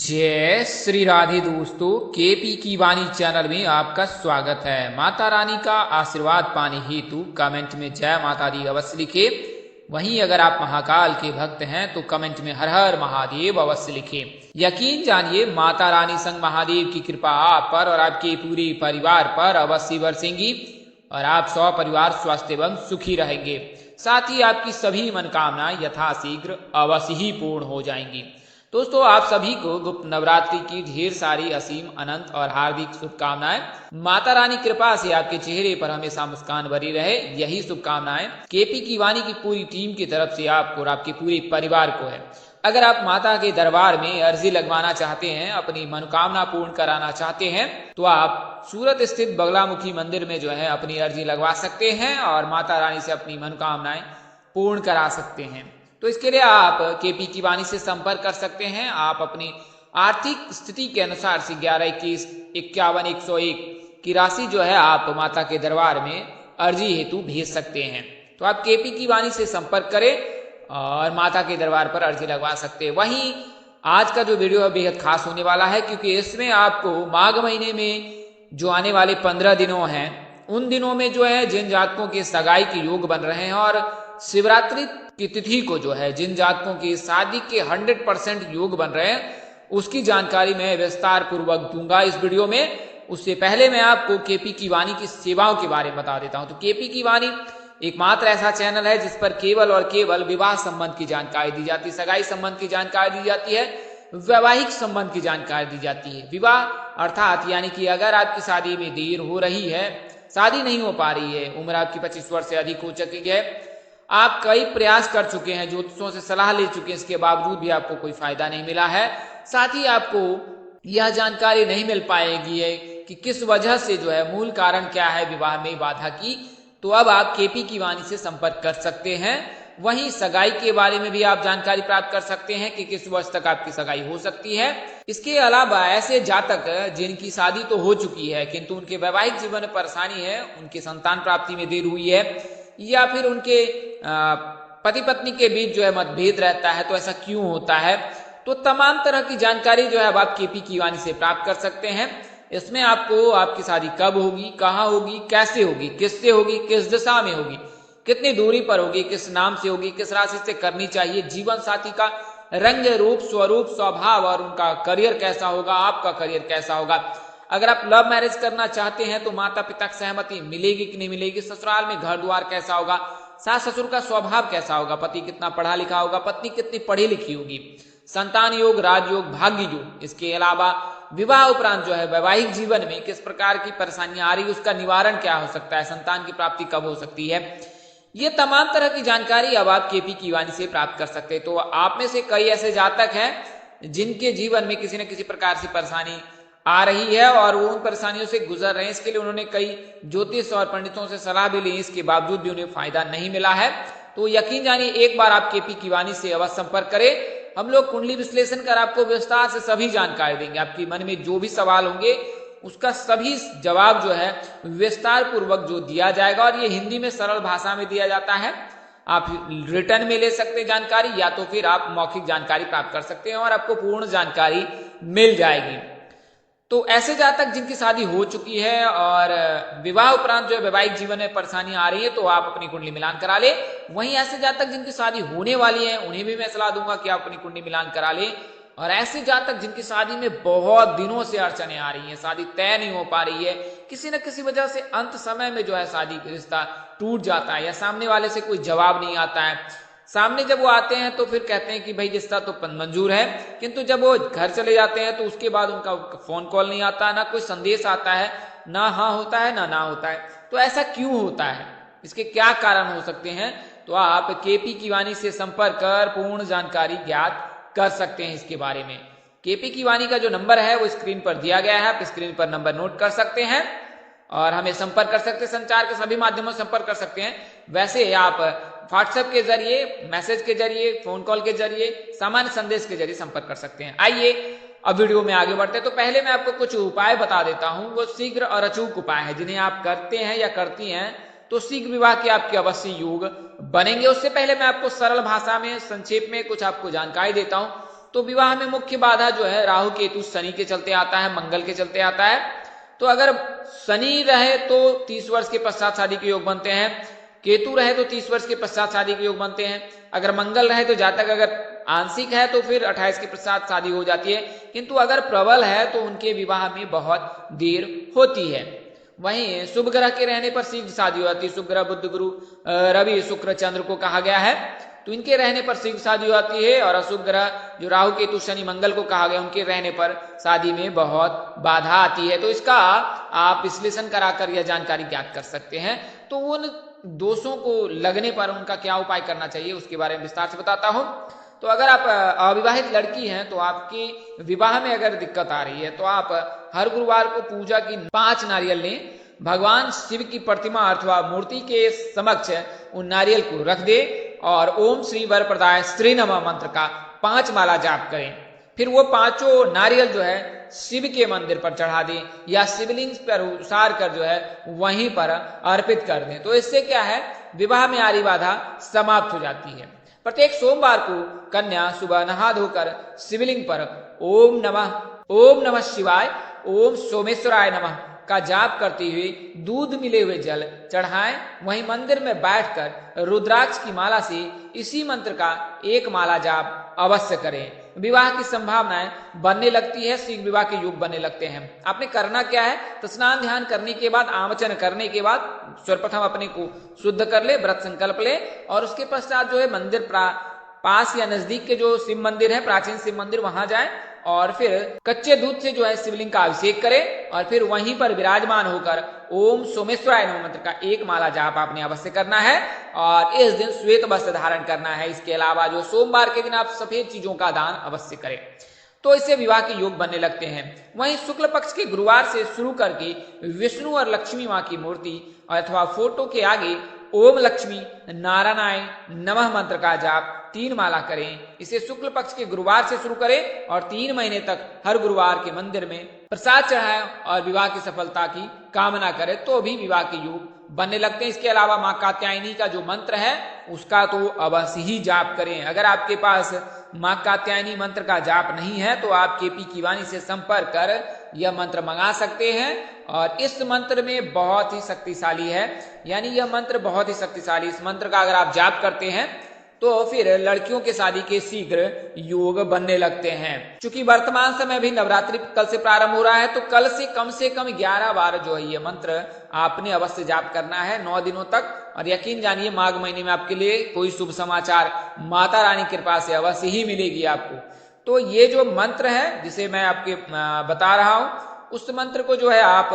जय श्री राधे दोस्तों, केपी की वाणी चैनल में आपका स्वागत है। माता रानी का आशीर्वाद पाने हेतु कमेंट में जय माता दी अवश्य लिखे। वहीं अगर आप महाकाल के भक्त हैं तो कमेंट में हर हर महादेव अवश्य लिखे। यकीन जानिए माता रानी संग महादेव की कृपा आप पर और आपके पूरे परिवार पर अवश्य बरसेंगी और आप सौ परिवार स्वस्थ एवं सुखी रहेंगे। साथ ही आपकी सभी मनोकामनाएं यथाशीघ्र अवश्य ही पूर्ण हो जाएंगी। दोस्तों, आप सभी को गुप्त नवरात्रि की ढेर सारी असीम अनंत और हार्दिक शुभकामनाएं। माता रानी कृपा से आपके चेहरे पर हमेशा मुस्कान भरी रहे, यही शुभकामनाएं केपी की वाणी की पूरी टीम की तरफ से आपको और आपके पूरे परिवार को है। अगर आप माता के दरबार में अर्जी लगवाना चाहते हैं, अपनी मनोकामना पूर्ण कराना चाहते हैं, तो आप सूरत स्थित बगलामुखी मंदिर में जो है अपनी अर्जी लगवा सकते हैं और माता रानी से अपनी मनोकामनाएं पूर्ण करा सकते हैं। तो इसके लिए आप केपी की वाणी से संपर्क कर सकते हैं। आप अपनी आर्थिक स्थिति के अनुसार से 112151 की राशि जो है आप माता के दरबार में अर्जी हेतु भेज सकते हैं। तो आप केपी की वाणी से संपर्क करें और माता के दरबार पर अर्जी लगवा सकते हैं। वहीं आज का जो वीडियो है बेहद खास होने वाला है, क्योंकि इसमें आपको माघ महीने में जो आने वाले 15 दिनों हैं, उन दिनों में जो है जिन जातकों के सगाई के योग बन रहे हैं और शिवरात्रि की तिथि को जो है जिन जातकों की शादी के 100% योग बन रहे हैं, उसकी जानकारी मैं विस्तार पूर्वक दूंगा इस वीडियो में। उससे पहले मैं आपको केपी की वाणी की सेवाओं के बारे में बता देता हूं। तो केपी की वाणी एकमात्र ऐसा चैनल है जिस पर केवल और केवल विवाह संबंध की जानकारी दी जाती है, सगाई संबंध की जानकारी दी जाती है, वैवाहिक संबंध की जानकारी दी जाती है। विवाह अर्थात यानी कि अगर आपकी शादी में देर हो रही है, शादी नहीं हो पा रही है, उम्र आपकी 25 वर्ष से अधिक हो चुकी है, आप कई प्रयास कर चुके हैं, ज्योतिषों से सलाह ले चुके हैं, इसके बावजूद भी आपको कोई फायदा नहीं मिला है, साथ ही आपको यह जानकारी नहीं मिल पाएगी है कि किस वजह से जो है मूल कारण क्या है विवाह में बाधा की, तो अब आप केपी की वाणी से संपर्क कर सकते हैं। वहीं सगाई के बारे में भी आप जानकारी प्राप्त कर सकते हैं कि किस वर्ष तक आपकी सगाई हो सकती है। इसके अलावा ऐसे जातक जिनकी शादी तो हो चुकी है किंतु उनके वैवाहिक जीवन में परेशानी है, उनके संतान प्राप्ति में देर हुई है या फिर उनके पति पत्नी के बीच जो है मतभेद रहता है, तो ऐसा क्यों होता है, तो तमाम तरह की जानकारी जो है आप केपी की वाणी से प्राप्त कर सकते हैं। इसमें आपको आपकी शादी कब होगी, कहाँ होगी, कैसे होगी, किससे होगी, किस दिशा में होगी, कितनी दूरी पर होगी, किस नाम से होगी, किस राशि से करनी चाहिए, जीवन साथी का रंग रूप स्वरूप स्वभाव और उनका करियर कैसा होगा, आपका करियर कैसा होगा, अगर आप लव मैरिज करना चाहते हैं तो माता पिता की सहमति मिलेगी कि नहीं मिलेगी, ससुराल में घर द्वार कैसा होगा, सास ससुर का स्वभाव कैसा होगा, पति कितना पढ़ा लिखा होगा, पत्नी कितनी पढ़ी लिखी होगी, संतान योग, राजयोग, भाग्य योग। इसके अलावा विवाह उपरांत जो है वैवाहिक जीवन में किस प्रकार की परेशानियां आ रही है, उसका निवारण क्या हो सकता है, संतान की प्राप्ति कब हो सकती है, ये तमाम तरह की जानकारी अब आप केपी की वाणी से प्राप्त कर सकते हैं। तो आप में से कई ऐसे जातक हैं जिनके जीवन में किसी न किसी प्रकार से परेशानी आ रही है और वो उन परेशानियों से गुजर रहे हैं। इसके लिए उन्होंने कई ज्योतिष और पंडितों से सलाह भी ली, इसके बावजूद भी उन्हें फायदा नहीं मिला है। तो यकीन जानिए एक बार आप केपी की वाणी से अवश्य संपर्क करें। हम लोग कुंडली विश्लेषण कर आपको विस्तार से सभी जानकारी देंगे। आपके मन में जो भी सवाल होंगे उसका सभी जवाब जो है विस्तार पूर्वक जो दिया जाएगा, और ये हिंदी में सरल भाषा में दिया जाता है। आप रिटर्न में ले सकते हैं जानकारी, या तो फिर आप मौखिक जानकारी प्राप्त कर सकते हैं और आपको पूर्ण जानकारी मिल जाएगी। तो ऐसे जातक जिनकी शादी हो चुकी है और विवाह उपरांत जो है वैवाहिक जीवन में परेशानियां आ रही है, तो आप अपनी कुंडली मिलान करा ले। वहीं ऐसे जातक जिनकी शादी होने वाली है उन्हें भी मैं सलाह दूंगा कि आप अपनी कुंडली मिलान करा ले। और ऐसे जातक जिनकी शादी में बहुत दिनों से अड़चने आ रही हैं, शादी तय नहीं हो पा रही है, किसी न किसी वजह से अंत समय में जो है शादी रिश्ता टूट जाता है या सामने वाले से कोई जवाब नहीं आता है, सामने जब वो आते हैं तो फिर कहते हैं कि भाई रिश्ता तो मंजूर है, किंतु जब वो घर चले जाते हैं तो उसके बाद उनका फोन कॉल नहीं आता, ना कोई संदेश आता है, ना हाँ होता है ना होता है। तो ऐसा क्यों होता है, इसके क्या कारण हो सकते हैं, तो आप केपी की वाणी से संपर्क कर पूर्ण जानकारी ज्ञात कर सकते हैं इसके बारे में। केपी की वाणी का जो नंबर है वो स्क्रीन पर दिया गया है, आप स्क्रीन पर नंबर नोट कर सकते हैं और हमें संपर्क कर सकते हैं। संचार के सभी माध्यमों से संपर्क कर सकते हैं। वैसे आप व्हाट्सएप के जरिए, मैसेज के जरिए, फोन कॉल के जरिए, सामान्य संदेश के जरिए संपर्क कर सकते हैं। आइए अब वीडियो में आगे बढ़ते हैं। तो पहले मैं आपको कुछ उपाय बता देता हूं, वो शीघ्र और अचूक उपाय है, जिन्हें आप करते हैं या करती हैं तो शीघ्र विवाह के आपके अवश्य योग बनेंगे। उससे पहले मैं आपको सरल भाषा में संक्षेप में कुछ आपको जानकारी देता हूं तो विवाह में मुख्य बाधा जो है राहु केतु शनि के चलते आता है, मंगल के चलते आता है। तो अगर शनि रहे तो 30 वर्ष के पश्चात शादी के योग बनते हैं, केतु रहे तो 30 वर्ष के पश्चात शादी के योग बनते हैं। अगर मंगल रहे तो जातक अगर आंशिक है तो फिर 28 के पश्चात शादी हो जाती है, किंतु अगर प्रबल है तो उनके विवाह में बहुत देर होती है। वहीं शुभ ग्रह के रहने पर शीघ्र शादी हो जाती है। शुभ ग्रह बुध गुरु रवि शुक्र चंद्र को कहा गया है, तो इनके रहने पर शीघ्र शादी हो जाती है। और अशुभ ग्रह जो राहु केतु शनि मंगल को कहा गया, उनके रहने पर शादी में बहुत बाधा आती है। तो इसका आप विश्लेषण कराकर यह जानकारी ज्ञात कर सकते हैं। तो उन दोषों को लगने पर उनका क्या उपाय करना चाहिए उसके बारे में विस्तार से बताता हूं। तो अगर आप अविवाहित लड़की हैं तो आपकी विवाह में अगर दिक्कत आ रही है तो आप हर गुरुवार को पूजा की 5 नारियल लें, भगवान शिव की प्रतिमा अथवा मूर्ति के समक्ष उन नारियल को रख दे और ओम श्री वर प्रदाय श्री नमः मंत्र का 5 माला जाप करें। फिर वो 5 नारियल जो है शिव के मंदिर पर चढ़ा दें या शिवलिंग पर उसार कर जो है वहीं पर अर्पित कर दें। तो इससे क्या है, विवाह में आ रही बाधा समाप्त हो जाती है। प्रत्येक सोमवार को कन्या सुबह नहा धोकर शिवलिंग पर ओम नमः शिवाय, ओम सोमेश्वराय नमः का जाप करते हुए दूध मिले हुए जल चढ़ाएं। वहीं मंदिर में बैठकर रुद्राक्ष की माला से इसी मंत्र का 1 माला जाप अवश्य करें। विवाह की संभावनाएं बनने लगती है, शीघ्र विवाह के योग बनने लगते हैं। आपने करना क्या है, तो स्नान ध्यान करने के बाद, आमचन करने के बाद सर्वप्रथम अपने को शुद्ध कर ले, व्रत संकल्प ले और उसके पश्चात जो है मंदिर पास या नजदीक के जो शिव मंदिर है, प्राचीन शिव मंदिर, वहां जाए और फिर कच्चे दूध से जो है शिवलिंग का अभिषेक करें और फिर वहीं पर विराजमान होकर ओम सोमेश्वराय नमः मंत्र का 1 माला जाप आपने अवश्य करना है और इस दिन श्वेत वस्त्र धारण करना है। इसके अलावा जो सोमवार के दिन आप सफेद चीजों का दान अवश्य करें, तो इससे विवाह के योग बनने लगते हैं। वहीं शुक्ल पक्ष के गुरुवार से शुरू करके विष्णु और लक्ष्मी माँ की मूर्ति अथवा फोटो के आगे ओम लक्ष्मी नारायणाय नमः मंत्र का जाप 3 माला करें। इसे शुक्ल पक्ष के गुरुवार से शुरू करें और 3 महीने तक हर गुरुवार के मंदिर में प्रसाद चढ़ाएं और विवाह की सफलता की कामना करें, तो भी विवाह के योग बनने लगते हैं। इसके अलावा माँ कात्यायनी का जो मंत्र है उसका तो अवश्य ही जाप करें। अगर आपके पास माँ कात्यायनी मंत्र का जाप नहीं है तो आप केपी की वाणी से संपर्क कर यह मंत्र मंगा सकते हैं और इस मंत्र में बहुत ही शक्तिशाली है, यानी यह मंत्र बहुत ही शक्तिशाली। इस मंत्र का अगर आप जाप करते हैं तो फिर लड़कियों के शादी के शीघ्र योग बनने लगते हैं। चूंकि वर्तमान समय भी नवरात्रि कल से प्रारंभ हो रहा है, तो कल से कम 11 बार जो है ये मंत्र आपने अवश्य जाप करना है 9 दिनों तक। और यकीन जानिए माघ महीने में आपके लिए कोई शुभ समाचार माता रानी कृपा से अवश्य ही मिलेगी आपको। तो ये जो मंत्र है जिसे मैं आपके बता रहा हूं, उस मंत्र को जो है आप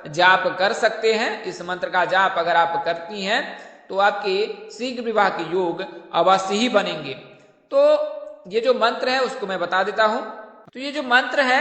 जाप कर सकते हैं। इस मंत्र का जाप अगर आप करती हैं तो आपके शीघ्र विवाह के योग अवश्य ही बनेंगे। तो ये जो मंत्र है उसको मैं बता देता हूं। तो ये जो मंत्र है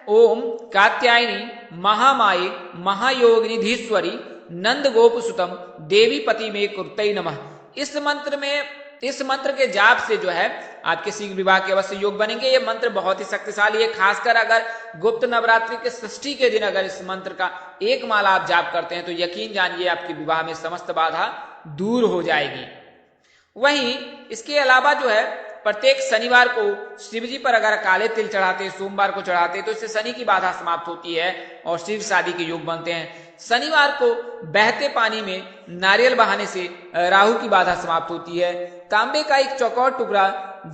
ओम कात्यायनी महामाये महायोगनिधीश्वरी नंद गोप सुतम देवी पति में कुर्तई नमः। इस मंत्र के जाप से जो है आपके शीघ्र विवाह के अवश्य योग बनेंगे। ये मंत्र बहुत ही शक्तिशाली है, खासकर अगर गुप्त नवरात्रि के षष्ठी के दिन अगर इस मंत्र का 1 माला आप जाप करते हैं तो यकीन जानिए आपके विवाह में समस्त बाधा दूर हो जाएगी। वहीं इसके अलावा जो है प्रत्येक शनिवार को शिव जी पर अगर काले तिल चढ़ाते, सोमवार को चढ़ाते, तो इससे शनि की बाधा समाप्त होती है और शिव शादी के योग बनते हैं। शनिवार को बहते पानी में नारियल बहाने से राहु की बाधा समाप्त होती है। तांबे का एक चौकोर टुकड़ा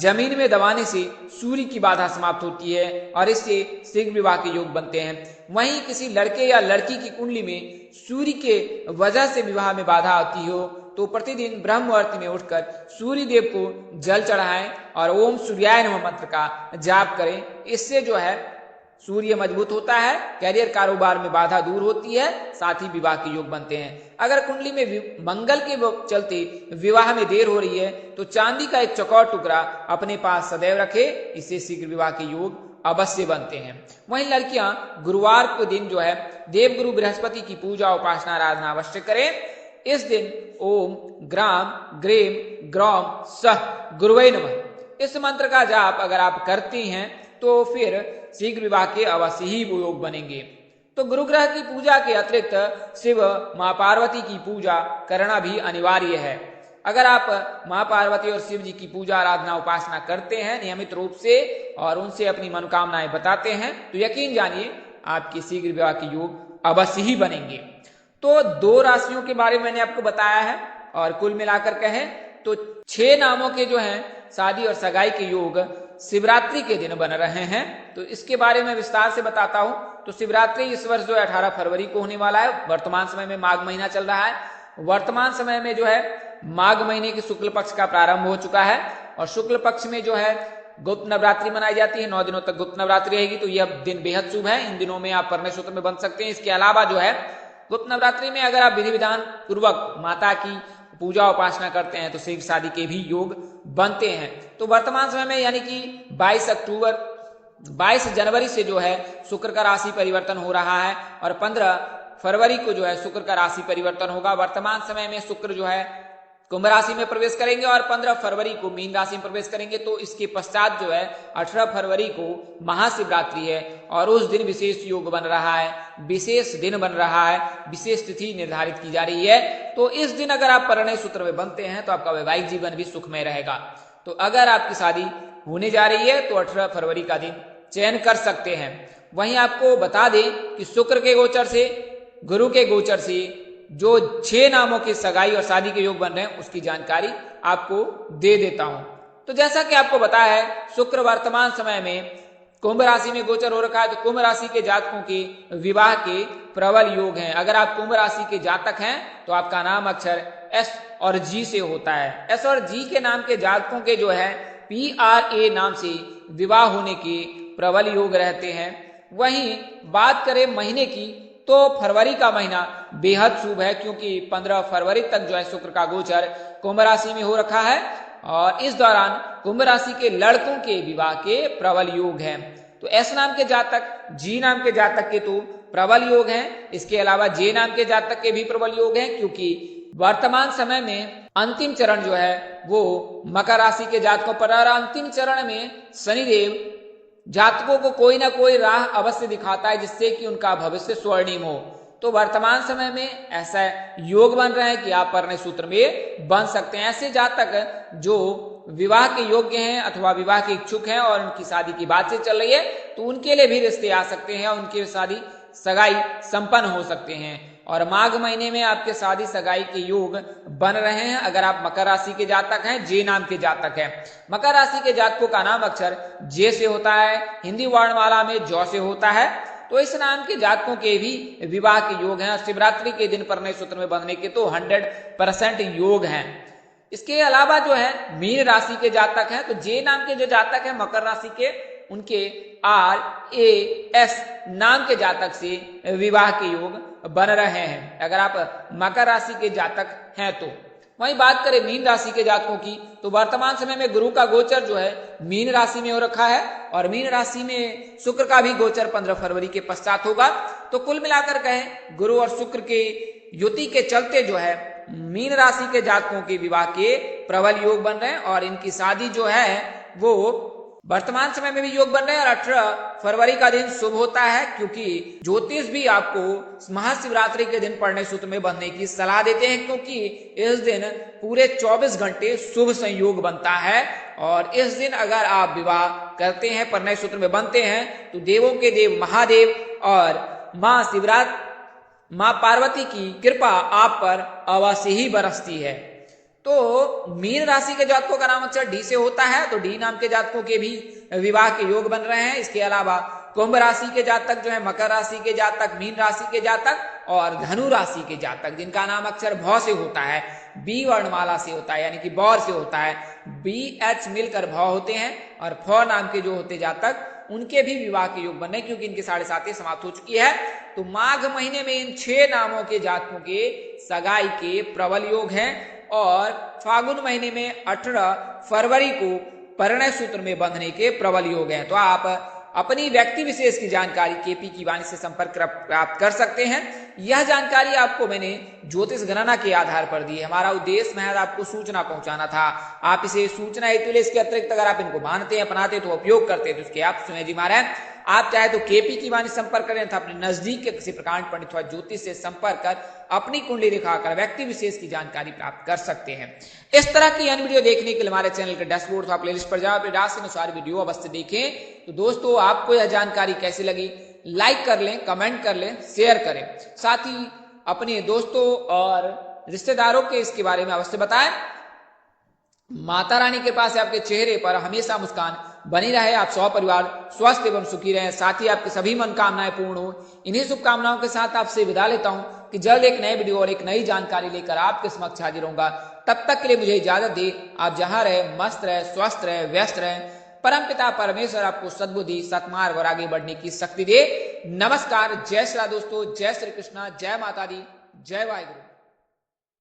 जमीन में दबाने से सूर्य की बाधा समाप्त होती है और इससे शीघ्र विवाह के योग बनते हैं। वहीं किसी लड़के या लड़की की कुंडली में सूर्य के वजह से विवाह में बाधा आती हो तो प्रतिदिन ब्रह्म मुहूर्त में उठकर सूर्य देव को जल चढ़ाएं और ओम सूर्याय नमः मंत्र का जाप करें। इससे जो है सूर्य मजबूत होता है, कैरियर कारोबार में बाधा दूर होती है, साथ ही विवाह के योग बनते हैं। अगर कुंडली में मंगल के चलते विवाह में देर हो रही है तो चांदी का एक चौकोर टुकड़ा अपने पास सदैव रखे, इससे शीघ्र विवाह के योग अवश्य बनते हैं। वहीं लड़कियां गुरुवार के दिन जो है देवगुरु बृहस्पति की पूजा उपासना आराधना अवश्य करें। इस दिन ओम ग्राम ग्रेम ग्रौम सह गुरुवे नमः इस मंत्र का जाप अगर आप करती हैं तो फिर शीघ्र विवाह के अवश्य ही योग बनेंगे। तो गुरु ग्रह की पूजा के अतिरिक्त शिव मां पार्वती की पूजा करना भी अनिवार्य है। अगर आप माँ पार्वती और शिव जी की पूजा आराधना उपासना करते हैं नियमित रूप से और उनसे अपनी मनोकामनाएं बताते हैं तो यकीन जानिए आपके शीघ्र विवाह के योग अवश्य ही बनेंगे। तो 2 राशियों के बारे में मैंने आपको बताया है और कुल मिलाकर कहें तो 6 नामों के जो हैं शादी और सगाई के योग शिवरात्रि के दिन बन रहे हैं। तो इसके बारे में विस्तार से बताता हूं। तो शिवरात्रि इस वर्ष जो 18 फरवरी को होने वाला है। वर्तमान समय में माघ महीना चल रहा है। वर्तमान समय में जो है माघ महीने के शुक्ल पक्ष का प्रारंभ हो चुका है और शुक्ल पक्ष में जो है गुप्त नवरात्रि मनाई जाती है। 9 दिनों तक गुप्त नवरात्रि रहेगी। तो यह दिन बेहद शुभ है। इन दिनों में आप परिणय सूत्र में बन सकते हैं। इसके अलावा जो है गुप्त नवरात्रि में अगर आप विधि विधान पूर्वक माता की पूजा उपासना करते हैं तो शीघ्र शादी के भी योग बनते हैं। तो वर्तमान समय में यानी कि 22 जनवरी से जो है शुक्र का राशि परिवर्तन हो रहा है और 15 फरवरी को जो है शुक्र का राशि परिवर्तन होगा। वर्तमान समय में शुक्र जो है कुंभ राशि में प्रवेश करेंगे और 15 फरवरी को मीन राशि में प्रवेश करेंगे। तो इसके पश्चात जो है 18 फरवरी को महाशिवरात्रि है और उस दिन विशेष योग बन रहा है, विशेष दिन बन रहा है, विशेष तिथि निर्धारित की जा रही है। तो इस दिन अगर आप परिणय सूत्र में बनते हैं तो आपका वैवाहिक जीवन भी सुखमय रहेगा। तो अगर आपकी शादी होने जा रही है तो 18 फरवरी का दिन चयन कर सकते हैं। वहीं आपको बता दें कि शुक्र के गोचर से, गुरु के गोचर से जो 6 नामों की सगाई और शादी के योग बन रहे हैं उसकी जानकारी आपको दे देता हूं। तो जैसा कि आपको बताया है शुक्र वर्तमान समय में कुंभ राशि में गोचर हो रखा है। तो कुंभ राशि के जातकों के विवाह के प्रबल योग हैं। अगर आप कुंभ राशि के जातक हैं तो आपका नाम अक्षर एस और जी से होता है। एस और जी के नाम के जातकों के जो है PRA नाम से विवाह होने के प्रबल योग रहते हैं। वहीं बात करें महीने की तो फरवरी का महीना बेहद शुभ है क्योंकि 15 फरवरी तक जो है शुक्र का गोचर कुंभ राशि में हो रखा है और इस दौरान कुंभ राशि के लड़कों के विवाह के प्रबल योग हैं। तो एस नाम के जातक, जी नाम के जातक के तो प्रबल योग हैं। इसके अलावा जे नाम के जातक के भी प्रबल योग हैं क्योंकि वर्तमान समय में अंतिम चरण जो है वो मकर राशि के जातकों पर और अंतिम चरण में शनिदेव जातकों को कोई ना कोई राह अवश्य दिखाता है जिससे कि उनका भविष्य स्वर्णिम हो। तो वर्तमान समय में ऐसा योग बन रहा है कि आप परिणय सूत्र में बन सकते हैं। ऐसे जातक जो विवाह के योग्य हैं अथवा विवाह के इच्छुक हैं और उनकी शादी की बातचीत चल रही है तो उनके लिए भी रिश्ते आ सकते हैं और उनकी शादी सगाई संपन्न हो सकते हैं। और माघ महीने में आपके शादी सगाई के योग बन रहे हैं। अगर आप मकर राशि के जातक हैं, जे नाम के जातक हैं, मकर राशि के जातकों का नाम अक्षर जे से होता है, हिंदी वर्णमाला में जौ से होता है। तो इस नाम के जातकों के भी विवाह के योग हैं। शिवरात्रि के दिन परिणय सूत्र में बंधने के तो 100% योग हैं। इसके अलावा जो है मीन राशि के जातक हैं तो जे नाम के जो जातक हैं मकर राशि के, उनके RAS नाम के जातक से विवाह के योग बन रहे हैं अगर आप मकर राशि के जातक हैं तो। वहीं बात करें मीन राशि के जातकों की तो वर्तमान समय में गुरु का गोचर जो है मीन राशि में हो रखा है और मीन राशि में शुक्र का भी गोचर 15 फरवरी के पश्चात होगा। तो कुल मिलाकर कहें गुरु और शुक्र के युति के चलते जो है मीन राशि के जातकों के विवाह के प्रबल योग बन रहे हैं और इनकी शादी जो है वो वर्तमान समय में भी योग बन रहे हैं और 18 फरवरी का दिन शुभ होता है क्योंकि ज्योतिष भी आपको महाशिवरात्रि के दिन परिणय सूत्र में बंधने की सलाह देते हैं क्योंकि इस दिन पूरे 24 घंटे शुभ संयोग बनता है। और इस दिन अगर आप विवाह करते हैं, परिणय सूत्र में बनते हैं तो देवों के देव महादेव और माँ पार्वती की कृपा आप पर अवश्य ही बरसती है। तो मीन राशि के जातकों का नाम अक्षर डी से होता है तो डी नाम के जातकों के भी विवाह के योग बन रहे हैं। इसके अलावा कुंभ राशि के जातक जो है, मकर राशि के जातक, मीन राशि के जातक और धनु राशि के जातक जिनका नाम अक्षर भ से होता है, बी वर्णमाला से होता है यानी कि बौर से होता है, BH मिलकर भ होते हैं और फ नाम के जो होते जातक उनके भी विवाह के योग बन रहे क्योंकि इनकी 7.5 समाप्त हो चुकी है। तो माघ महीने में इन 6 नामों के जातकों के सगाई के प्रबल योग हैं और फागुन महीने में 18 फरवरी को परिणय सूत्र में बंधने के प्रबल योग हैं। तो आप अपनी व्यक्ति विशेष की जानकारी KP की वाणी से संपर्क प्राप्त कर सकते हैं। यह जानकारी आपको मैंने ज्योतिष गणना के आधार पर दी है। हमारा उद्देश्य महज आपको सूचना पहुंचाना था। आप इसे सूचना हेतु ले, इसके अतिरिक्त अगर आप इनको मानते हैं, अपनाते तो उपयोग करते हैं तो उसके आप सुने जी महाराज। आप चाहे तो केपी की वाणी संपर्क करें तथा अपने नजदीक के किसी प्रकांड पंडित अथवा ज्योतिष से संपर्क कर अपनी कुंडली दिखाकर व्यक्ति विशेष की जानकारी प्राप्त कर सकते हैं। इस तरह की अन्य वीडियो देखने के लिए हमारे चैनल के डैशबोर्ड अथवा प्लेलिस्ट पर जाओ, अपने राशि अनुसार वीडियो अवश्य देखें। तो दोस्तों, आपको यह जानकारी कैसी लगी, लाइक कर लें, कमेंट कर लें, शेयर करें, साथ ही अपने दोस्तों और रिश्तेदारों के इसके बारे में अवश्य बताएं। माता रानी के पास आपके चेहरे पर हमेशा मुस्कान बनी रहे, आप सौ परिवार स्वस्थ एवं सुखी रहें, साथ ही आपकी सभी मनोकामनाएं पूर्ण हो। इन्हीं शुभकामनाओं के साथ आपसे विदा लेता हूं कि जल्द एक नए वीडियो और एक नई जानकारी लेकर आपके समक्ष हाजिर होऊंगा। तब तक के लिए मुझे इजाजत दे। आप जहां रहे मस्त रहे, स्वस्थ रहे, व्यस्त रहे। परमपिता परमेश्वर आपको सद्बुद्धि, सत्मार्ग और आगे बढ़ने की शक्ति दे। नमस्कार, जय श्री राम दोस्तों, जय श्री कृष्णा, जय माता दी, जय वाहिगुरु।